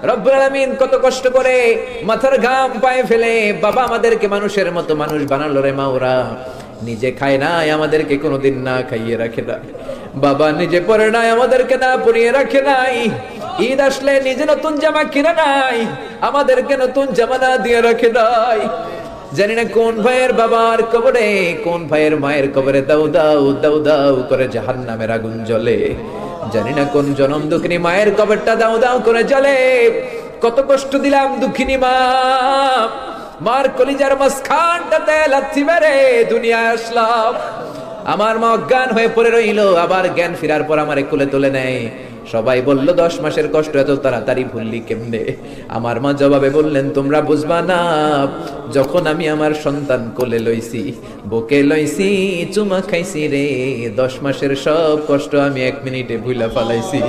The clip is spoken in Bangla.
রব্বুল আলামিন কত কষ্ট করে মাথার ঘাম পায়ে ফেলে বাবা আমাদেরকে মানুষের মতো মানুষ বানালো রে মাওরা। নিজে খায় নাই, আমাদেরকে কোনোদিন না খাইয়ে রাখে নাই। বাবা নিজে পরে নাই, আমাদেরকে না পরিয়ে রাখে নাই। ঈদ আসলে নিজে নতুন জামা কিনে নাই, আমাদেরকে নতুন জামা না দিয়ে রাখে নাই। জানি না কোন ভাইয়ের বাবার কবরে, কোন ভাইয়ের মায়ের কবরে দাউ দাউ দাউ দাউ করে জাহান্নামের আগুন জ্বলে। জানি না কোন জনম দুঃখিনী মায়ের কবরটা দাউ দাউ করে জ্বলে। কত কষ্ট দিলাম দুঃখিনী মা, মার কলিজার মাঝখানটাতে লাথি মেরে দুনিয়ায় আসলাম। আমার মা অজ্ঞান হয়ে পড়ে রইল, আবার জ্ঞান ফেরার পর আমারে কোলে তুলে নেয়। সবাই বলল 10 মাসের কষ্ট এত তাড়াতাড়ি ভুললি কেমনে? আমার মা জবাবে বললেন, তোমরা বুঝবা না, যখন আমি আমার সন্তান কোলে লইছি, বুকে লইছি, চুমা খাইছি রে, 10 মাসের সব কষ্ট আমি 1 মিনিটে ভুলা ফালাইছি।